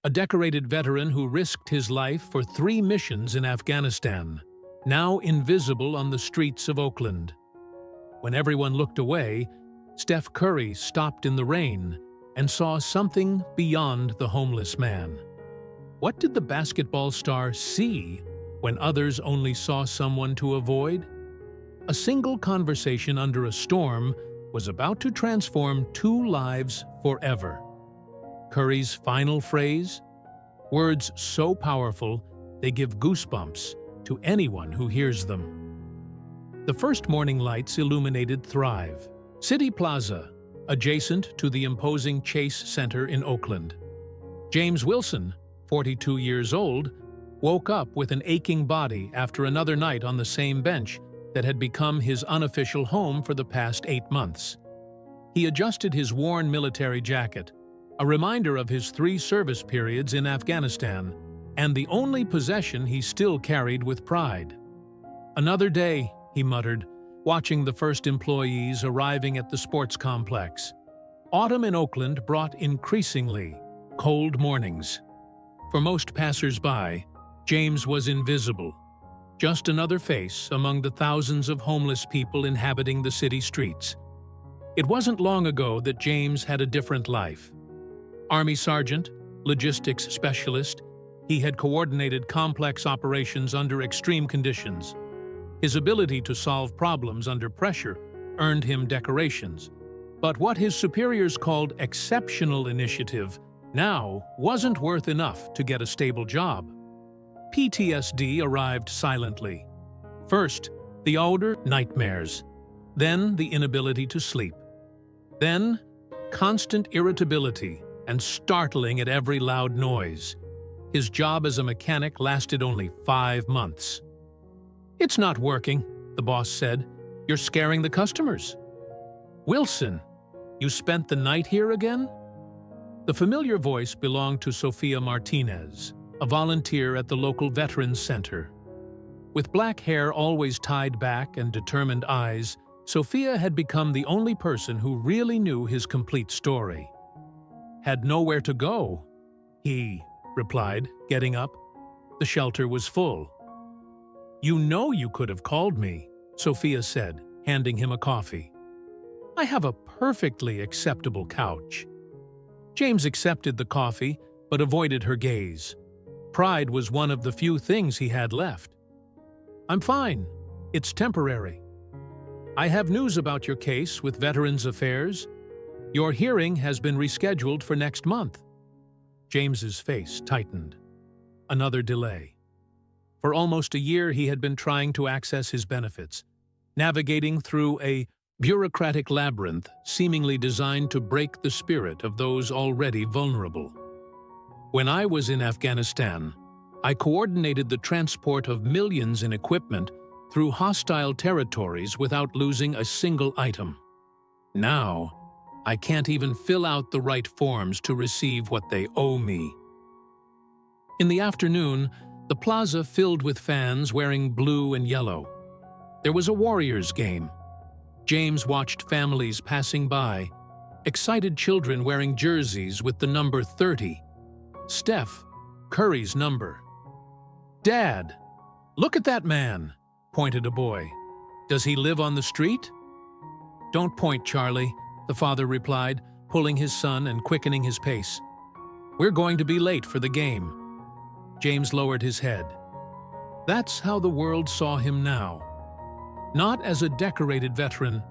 a decorated veteran who risked his life for 3 missions in Afghanistan, now invisible on the streets of Oakland. When everyone looked away, Steph Curry stopped in the rain and saw something beyond the homeless man. What did the basketball star see when others only saw someone to avoid? A single conversation under a storm was about to transform 2 lives forever. Curry's final phrase? Words so powerful they give goosebumps to anyone who hears them. The first morning lights illuminated Thrive City Plaza, adjacent to the imposing Chase Center in Oakland. James Wilson, 42 years old, woke up with an aching body after another night on the same bench that had become his unofficial home for the past 8 months. He adjusted his worn military jacket, a reminder of his 3 service periods in Afghanistan, and the only possession he still carried with pride. "Another day," he muttered, watching the first employees arriving at the sports complex. Autumn in Oakland brought increasingly cold mornings. For most passers-by, James was invisible, just another face among the thousands of homeless people inhabiting the city streets. It wasn't long ago that James had a different life. Army sergeant, logistics specialist, he had coordinated complex operations under extreme conditions. His ability to solve problems under pressure earned him decorations. But what his superiors called exceptional initiative now wasn't worth enough to get a stable job. PTSD arrived silently. First, the odor nightmares, then the inability to sleep, then constant irritability and startling at every loud noise. His job as a mechanic lasted only 5 months. "It's not working," the boss said. "You're scaring the customers." "Wilson, you spent the night here again?" The familiar voice belonged to Sophia Martinez, a volunteer at the local Veterans Center. With black hair always tied back and determined eyes, Sophia had become the only person who really knew his complete story. "Had nowhere to go," he replied, getting up. "The shelter was full." "You know you could have called me," Sophia said, handing him a coffee. "I have a perfectly acceptable couch." James accepted the coffee, but avoided her gaze. Pride was one of the few things he had left. "I'm fine. It's temporary." "I have news about your case with Veterans Affairs. Your hearing has been rescheduled for next month." James's face tightened. Another delay. For almost a year he had been trying to access his benefits, navigating through a bureaucratic labyrinth seemingly designed to break the spirit of those already vulnerable. "When I was in Afghanistan, I coordinated the transport of millions in equipment through hostile territories without losing a single item. Now, I can't even fill out the right forms to receive what they owe me." In the afternoon, the plaza filled with fans wearing blue and yellow. There was a Warriors game. James watched families passing by, excited children wearing jerseys with the number 30. Steph Curry's number. "Dad, look at that man," pointed a boy. "Does he live on the street?" "Don't point, Charlie," the father replied, pulling his son and quickening his pace. "We're going to be late for the game." James lowered his head. That's how the world saw him now. Not as a decorated veteran,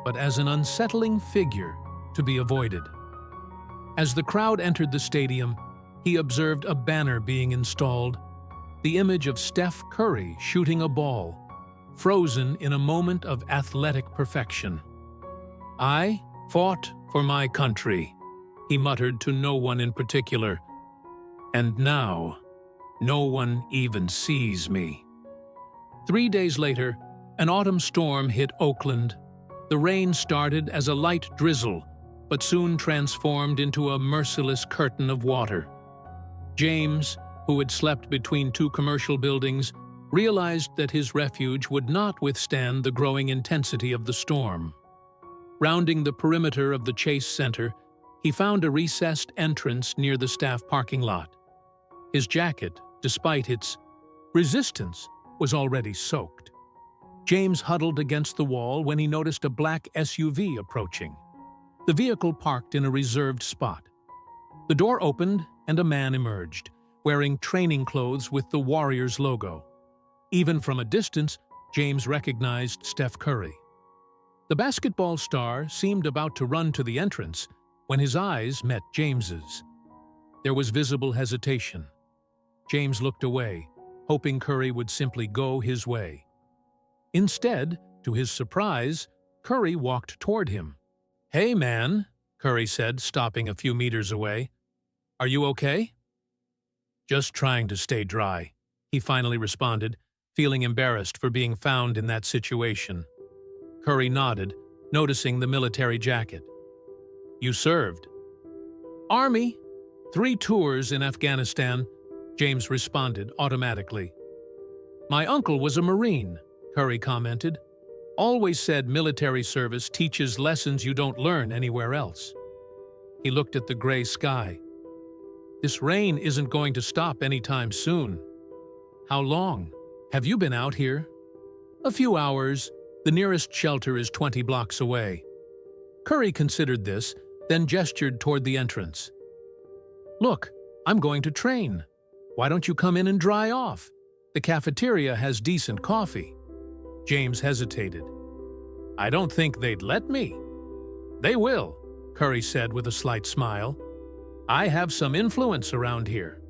but as an unsettling figure to be avoided. As the crowd entered the stadium, he observed a banner being installed, the image of Steph Curry shooting a ball, frozen in a moment of athletic perfection. "I fought for my country," he muttered to no one in particular. "And now, no one even sees me." 3 days later, an autumn storm hit Oakland. The rain started as a light drizzle, but soon transformed into a merciless curtain of water. James, who had slept between 2 commercial buildings, realized that his refuge would not withstand the growing intensity of the storm. Rounding the perimeter of the Chase Center, He found a recessed entrance near the staff parking lot. His jacket, despite its resistance, was already soaked. James huddled against the wall when he noticed a black SUV approaching. The vehicle parked in a reserved spot. The door opened and a man emerged, wearing training clothes with the Warriors logo. Even from a distance, James recognized Steph Curry. The basketball star seemed about to run to the entrance when his eyes met James's. There was visible hesitation. James looked away, hoping Curry would simply go his way. Instead, to his surprise, Curry walked toward him. "Hey, man," Curry said, stopping a few meters away. "Are you okay?" "Just trying to stay dry," he finally responded, feeling embarrassed for being found in that situation. Curry nodded, noticing the military jacket. "You served?" "Army. 3 tours in Afghanistan," James responded automatically. "My uncle was a Marine," Curry commented. "Always said military service teaches lessons you don't learn anywhere else." He looked at the gray sky. "This rain isn't going to stop anytime soon." "How long? Have you been out here?" "A few hours. The nearest shelter is 20 blocks away." Curry considered this, then gestured toward the entrance. "Look, I'm going to train. Why don't you come in and dry off? The cafeteria has decent coffee." James hesitated. "I don't think they'd let me." "They will," Curry said with a slight smile. "I have some influence around here."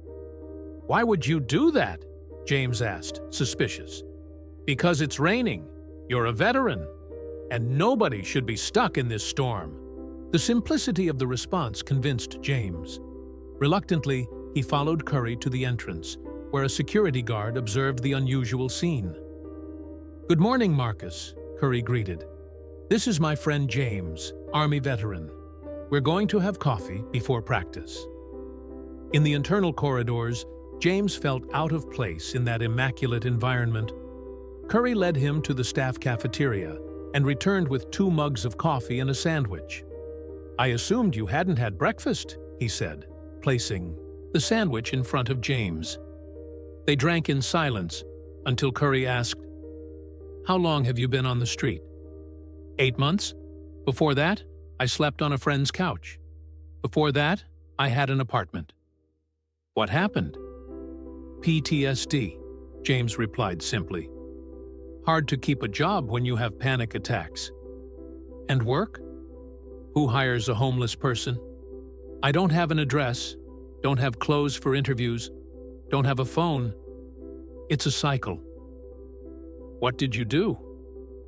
"Why would you do that?" James asked, suspicious. "Because it's raining. You're a veteran. And nobody should be stuck in this storm." The simplicity of the response convinced James. Reluctantly, he followed Curry to the entrance, where a security guard observed the unusual scene. "Good morning, Marcus," Curry greeted. "This is my friend James, Army veteran. We're going to have coffee before practice." In the internal corridors, James felt out of place in that immaculate environment. Curry led him to the staff cafeteria and returned with 2 mugs of coffee and a sandwich. "I assumed you hadn't had breakfast," he said, placing the sandwich in front of James. They drank in silence until Curry asked, "How long have you been on the street?" 8 months. Before that, I slept on a friend's couch. Before that, I had an apartment." "What happened?" "PTSD," James replied simply. "Hard to keep a job when you have panic attacks." "And work?" "Who hires a homeless person?" "I don't have an address, don't have clothes for interviews, don't have a phone. It's a cycle." "What did you do?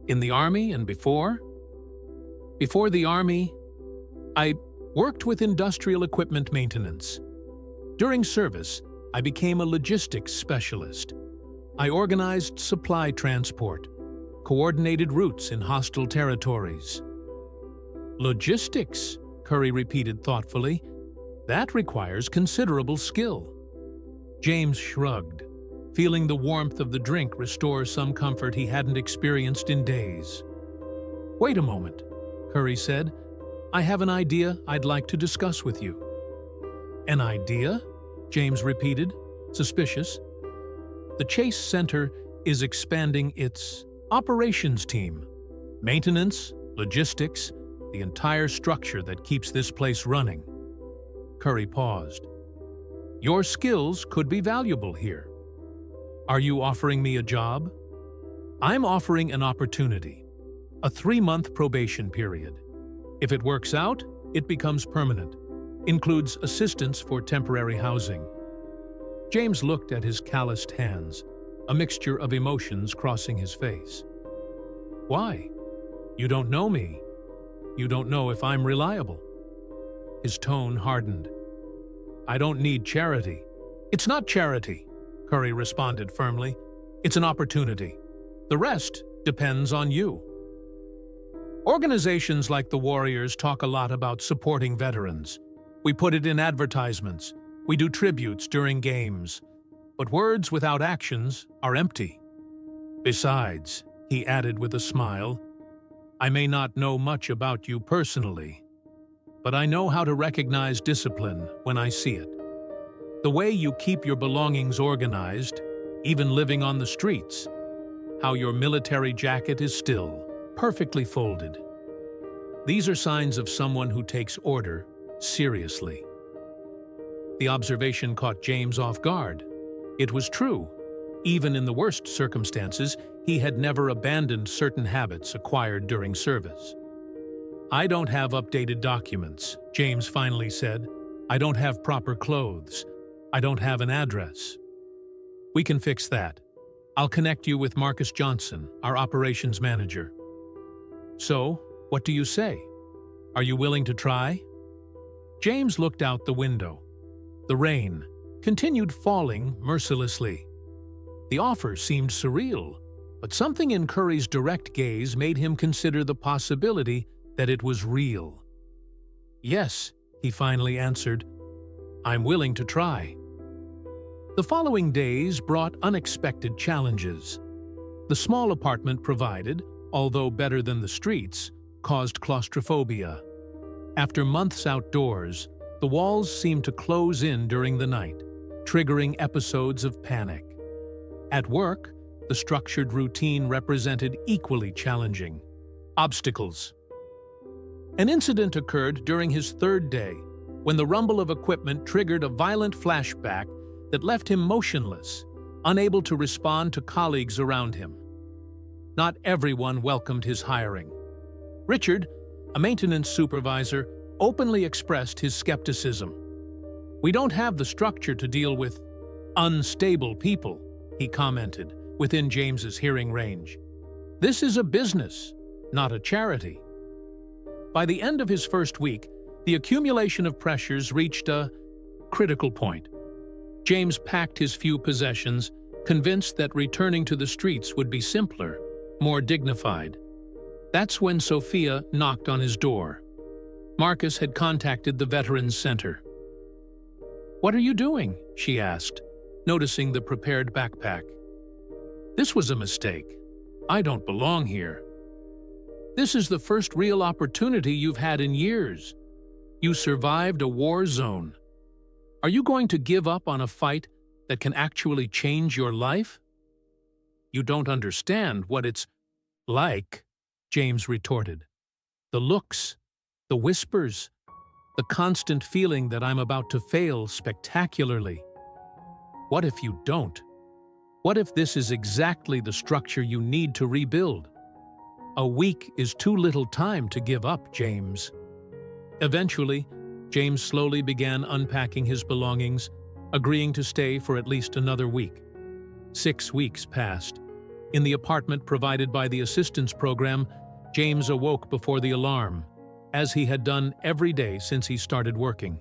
In the Army and before?" "Before the Army, I worked with industrial equipment maintenance. During service, I became a logistics specialist. I organized supply transport, coordinated routes in hostile territories." "Logistics," Curry repeated thoughtfully. "That requires considerable skill." James shrugged, feeling the warmth of the drink restore some comfort he hadn't experienced in days. "Wait a moment," Curry said. "I have an idea I'd like to discuss with you." "An idea?" James repeated, suspicious. "The Chase Center is expanding its operations team. Maintenance, logistics, the entire structure that keeps this place running." Curry paused. "Your skills could be valuable here." "Are you offering me a job?" "I'm offering an opportunity. A 3-month probation period. If it works out, it becomes permanent. Includes assistance for temporary housing." James looked at his calloused hands, a mixture of emotions crossing his face. "Why? You don't know me. You don't know if I'm reliable." His tone hardened. "I don't need charity." "It's not charity," Curry responded firmly. "It's an opportunity. The rest depends on you." Organizations like the Warriors talk a lot about supporting veterans. We put it in advertisements. We do tributes during games. But words without actions are empty. Besides, he added with a smile, "I may not know much about you personally, but I know how to recognize discipline when I see it. The way you keep your belongings organized, even living on the streets. How your military jacket is still perfectly folded. These are signs of someone who takes order seriously. The observation caught James off guard. It was true. Even in the worst circumstances, he had never abandoned certain habits acquired during service. "I don't have updated documents," James finally said. "I don't have proper clothes. I don't have an address." "We can fix that. I'll connect you with Marcus Johnson, our operations manager." "So, what do you say? Are you willing to try?" James looked out the window. The rain continued falling mercilessly. The offer seemed surreal, but something in Curry's direct gaze made him consider the possibility that it was real. "Yes," he finally answered, "I'm willing to try." The following days brought unexpected challenges. The small apartment provided, although better than the streets, caused claustrophobia. After months outdoors, the walls seemed to close in during the night, triggering episodes of panic. At work, the structured routine represented equally challenging obstacles. An incident occurred during his third day, when the rumble of equipment triggered a violent flashback that left him motionless, unable to respond to colleagues around him. Not everyone welcomed his hiring. Richard, a maintenance supervisor, openly expressed his skepticism. "We don't have the structure to deal with unstable people," he commented, within James's hearing range. "This is a business, not a charity." By the end of his first week, the accumulation of pressures reached a critical point. James packed his few possessions, convinced that returning to the streets would be simpler, more dignified. That's when Sophia knocked on his door. Marcus had contacted the Veterans Center. "What are you doing?" she asked, noticing the prepared backpack. "This was a mistake. I don't belong here. This is the first real opportunity you've had in years. You survived a war zone. Are you going to give up on a fight that can actually change your life?" "You don't understand what it's like," James retorted. "The looks, the whispers, the constant feeling that I'm about to fail spectacularly. What if you don't? What if this is exactly the structure you need to rebuild? A week is too little time to give up, James." Eventually, James slowly began unpacking his belongings, agreeing to stay for at least another week. 6 weeks passed. In the apartment provided by the assistance program, James awoke before the alarm, as he had done every day since he started working.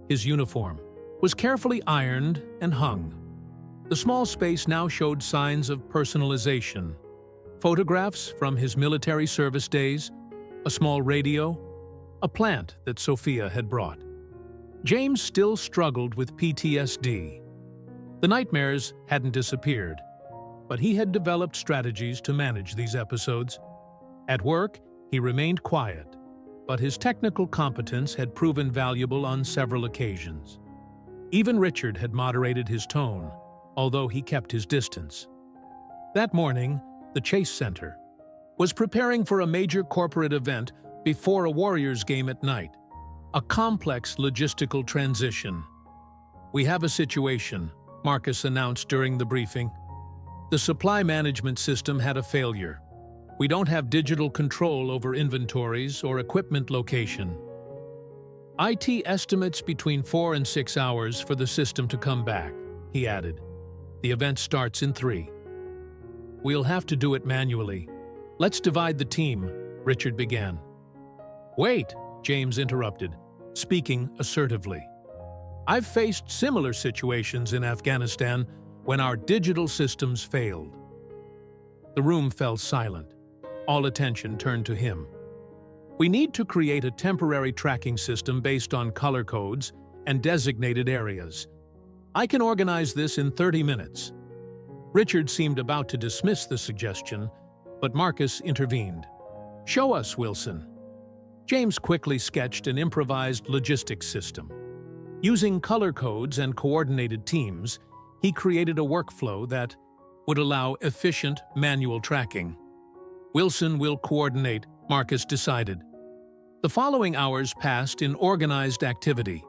His uniform was carefully ironed and hung. The small space now showed signs of personalization. Photographs from his military service days, a small radio, a plant that Sophia had brought. James still struggled with PTSD. The nightmares hadn't disappeared, but he had developed strategies to manage these episodes. At work, he remained quiet, but his technical competence had proven valuable on several occasions. Even Richard had moderated his tone, although he kept his distance. That morning, the Chase Center was preparing for a major corporate event before a Warriors game at night, a complex logistical transition. "We have a situation," Marcus announced during the briefing. "The supply management system had a failure. We don't have digital control over inventories or equipment location. IT estimates between 4 and 6 hours for the system to come back," he added. "The event starts in 3. "We'll have to do it manually. Let's divide the team," Richard began. "Wait," James interrupted, speaking assertively. "I've faced similar situations in Afghanistan when our digital systems failed." The room fell silent. All attention turned to him. "We need to create a temporary tracking system based on color codes and designated areas. I can organize this in 30 minutes. Richard seemed about to dismiss the suggestion, but Marcus intervened. "Show us, Wilson." James quickly sketched an improvised logistics system. Using color codes and coordinated teams, he created a workflow that would allow efficient manual tracking. Wilson will coordinate, Marcus decided. The following hours passed in organized activity.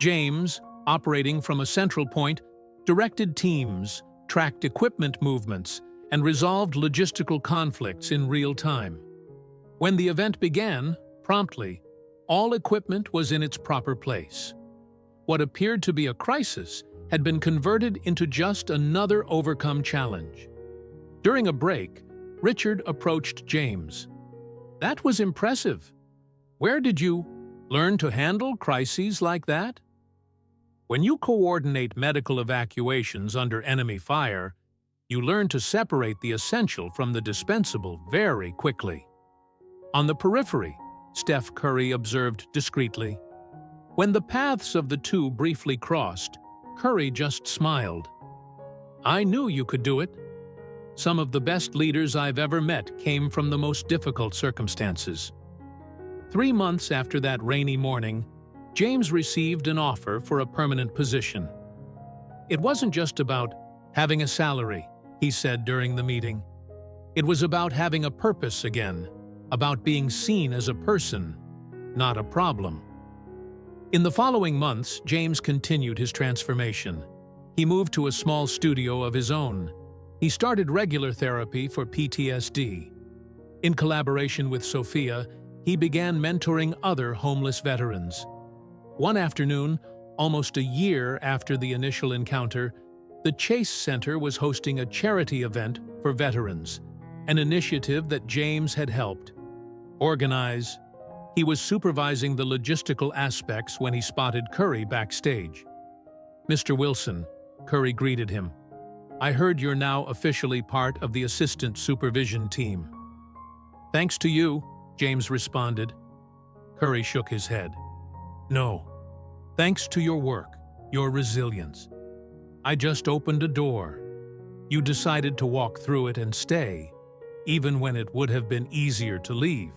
James, operating from a central point, directed teams, tracked equipment movements, and resolved logistical conflicts in real time. When the event began, promptly, all equipment was in its proper place. What appeared to be a crisis had been converted into just another overcome challenge. During a break, Richard approached James. "That was impressive. Where did you learn to handle crises like that?" "When you coordinate medical evacuations under enemy fire, you learn to separate the essential from the dispensable very quickly." On the periphery, Steph Curry observed discreetly. When the paths of the two briefly crossed, Curry just smiled. "I knew you could do it. Some of the best leaders I've ever met came from the most difficult circumstances." 3 months after that rainy morning, James received an offer for a permanent position. It wasn't just about having a salary, he said during the meeting. It was about having a purpose again, about being seen as a person, not a problem. In the following months, James continued his transformation. He moved to a small studio of his own. He started regular therapy for PTSD. In collaboration with Sophia, he began mentoring other homeless veterans. One afternoon, almost a year after the initial encounter, the Chase Center was hosting a charity event for veterans, an initiative that James had helped organize. He was supervising the logistical aspects when he spotted Curry backstage. "Mr. Wilson," Curry greeted him. "I heard you're now officially part of the assistant supervision team." "Thanks to you," James responded. Curry shook his head. "No. Thanks to your work, your resilience. I just opened a door. You decided to walk through it and stay, even when it would have been easier to leave."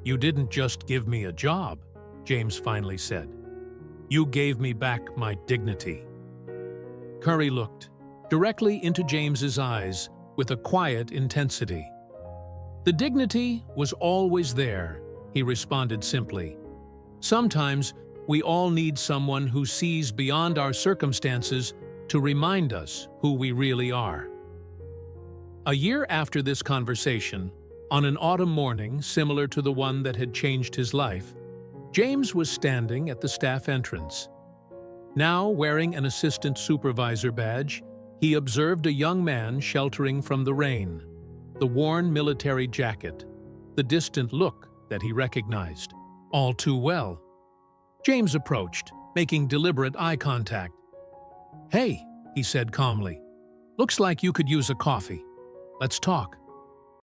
"You didn't just give me a job," James finally said. "You gave me back my dignity." Curry looked directly into James's eyes with a quiet intensity. "The dignity was always there," he responded simply. "Sometimes we all need someone who sees beyond our circumstances to remind us who we really are." A year after this conversation, on an autumn morning similar to the one that had changed his life, James was standing at the staff entrance. Now wearing an assistant supervisor badge, he observed a young man sheltering from the rain, the worn military jacket, the distant look that he recognized all too well. James approached, making deliberate eye contact. "Hey," he said calmly, "looks like you could use a coffee. Let's talk."